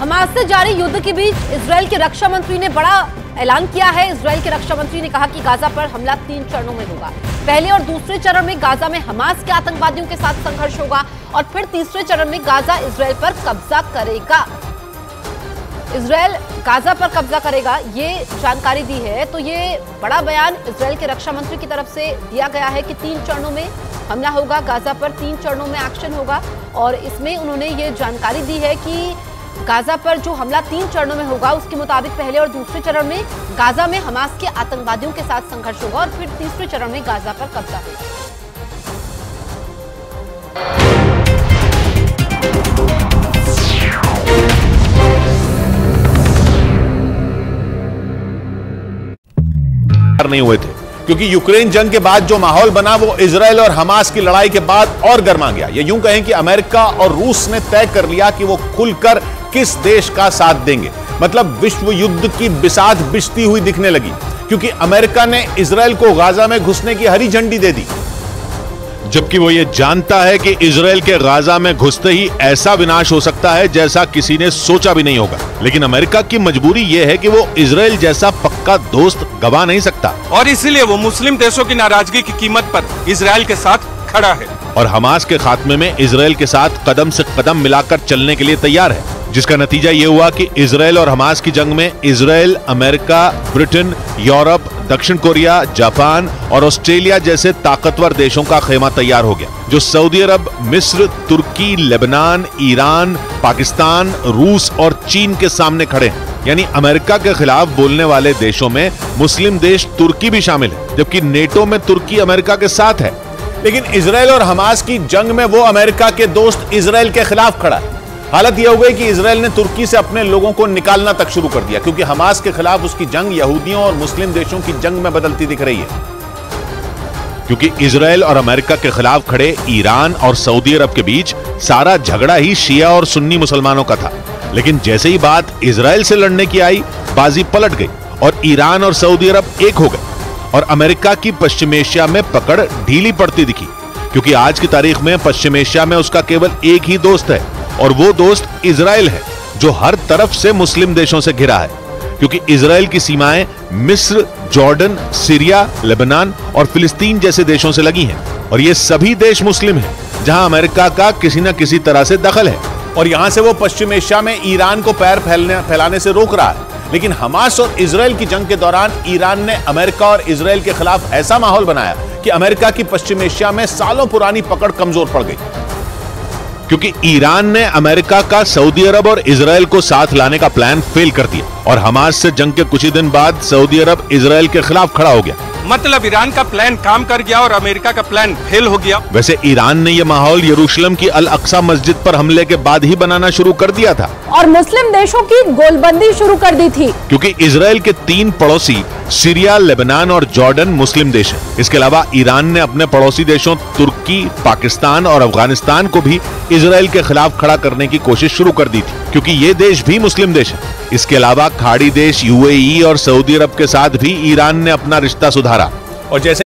Hamas से जारी युद्ध के बीच इजरायल के रक्षा मंत्री ने बड़ा ऐलान किया है। इजरायल के रक्षा मंत्री ने कहा कि गाजा पर हमला 3 चरणों में होगा। पहले और दूसरे चरण में गाजा में हमास के आतंकवादियों के साथ संघर्ष होगा और फिर तीसरे चरण में गाजा इजरायल पर कब्जा करेगा। इजरायल गाजा पर कब्जा करेगा, ये जानकारी दी है। तो ये बड़ा बयान इजरायल के रक्षा मंत्री की तरफ से दिया गया है कि 3 चरणों में हमला होगा, गाजा पर 3 चरणों में एक्शन होगा। और इसमें उन्होंने ये जानकारी दी है कि गाजा पर जो हमला 3 चरणों में होगा, उसके मुताबिक पहले और दूसरे चरण में गाजा में हमास के आतंकवादियों के साथ संघर्ष होगा और फिर तीसरे चरण में गाजा पर कब्जा होगा। नहीं हुए थे क्योंकि यूक्रेन जंग के बाद जो माहौल बना वो इजरायल और हमास की लड़ाई के बाद और गर्मा गया। ये यूं कहें कि अमेरिका और रूस ने तय कर लिया कि वो खुलकर किस देश का साथ देंगे। मतलब विश्व युद्ध की बिसात बिछती हुई दिखने लगी क्योंकि अमेरिका ने इजरायल को गाजा में घुसने की हरी झंडी दे दी, जबकि वो ये जानता है कि इजरायल के गाजा में घुसते ही ऐसा विनाश हो सकता है जैसा किसी ने सोचा भी नहीं होगा। लेकिन अमेरिका की मजबूरी ये है कि वो इजरायल जैसा पक्का दोस्त गवा नहीं सकता और इसीलिए वो मुस्लिम देशों की नाराजगी की कीमत पर इजरायल के साथ खड़ा है और हमास के खात्मे में इजरायल के साथ कदम से कदम मिलाकर चलने के लिए तैयार है, जिसका नतीजा ये हुआ कि इजरायल और हमास की जंग में इजरायल, अमेरिका, ब्रिटेन, यूरोप, दक्षिण कोरिया, जापान और ऑस्ट्रेलिया जैसे ताकतवर देशों का खेमा तैयार हो गया, जो सऊदी अरब, मिस्र, तुर्की, लेबनान, ईरान, पाकिस्तान, रूस और चीन के सामने खड़े हैं। यानी अमेरिका के खिलाफ बोलने वाले देशों में मुस्लिम देश तुर्की भी शामिल है, जबकि नेटो में तुर्की अमेरिका के साथ है। लेकिन इजरायल और हमास की जंग में वो अमेरिका के दोस्त इजरायल के खिलाफ खड़ा है। हालत यह हो गई कि इजरायल ने तुर्की से अपने लोगों को निकालना तक शुरू कर दिया क्योंकि हमास के खिलाफ उसकी जंग यहूदियों और मुस्लिम देशों की जंग में बदलती दिख रही है। क्योंकि इजरायल और अमेरिका के खिलाफ खड़े ईरान और सऊदी अरब के बीच सारा झगड़ा ही शिया और सुन्नी मुसलमानों का था। लेकिन जैसे ही बात इजरायल से लड़ने की आई, बाजी पलट गई और ईरान और सऊदी अरब एक हो गए और अमेरिका की पश्चिम एशिया में पकड़ ढीली पड़ती दिखी क्योंकि आज की तारीख में पश्चिम एशिया में उसका केवल एक ही दोस्त है और वो दोस्त इजरायल है, जो हर तरफ से मुस्लिम देशों से घिरा है क्योंकि इजरायल की सीमाएं मिस्र, जॉर्डन, सीरिया, लेबनान और फिलिस्तीन जैसे देशों से लगी हैं और ये सभी देश मुस्लिम हैं जहां अमेरिका का किसी न किसी तरह से दखल है और यहां से वो पश्चिम एशिया में ईरान को पैर फैलाने से रोक रहा है। लेकिन हमास और इजरायल की जंग के दौरान ईरान ने अमेरिका और इजरायल के खिलाफ ऐसा माहौल बनाया कि अमेरिका की पश्चिम एशिया में सालों पुरानी पकड़ कमजोर पड़ गई क्योंकि ईरान ने अमेरिका का सऊदी अरब और इजरायल को साथ लाने का प्लान फेल कर दिया और हमास से जंग के कुछ ही दिन बाद सऊदी अरब इजरायल के खिलाफ खड़ा हो गया। मतलब ईरान का प्लान काम कर गया और अमेरिका का प्लान फेल हो गया। वैसे ईरान ने यह माहौल यरूशलेम की अल अक्सा मस्जिद पर हमले के बाद ही बनाना शुरू कर दिया था और मुस्लिम देशों की गोलबंदी शुरू कर दी थी क्योंकि इजरायल के 3 पड़ोसी सीरिया, लेबनान और जॉर्डन मुस्लिम देश हैं। इसके अलावा ईरान ने अपने पड़ोसी देशों तुर्की, पाकिस्तान और अफगानिस्तान को भी इजरायल के खिलाफ खड़ा करने की कोशिश शुरू कर दी थी क्योंकि ये देश भी मुस्लिम देश है। इसके अलावा खाड़ी देश यूएई और सऊदी अरब के साथ भी ईरान ने अपना रिश्ता सुधारा और जैसे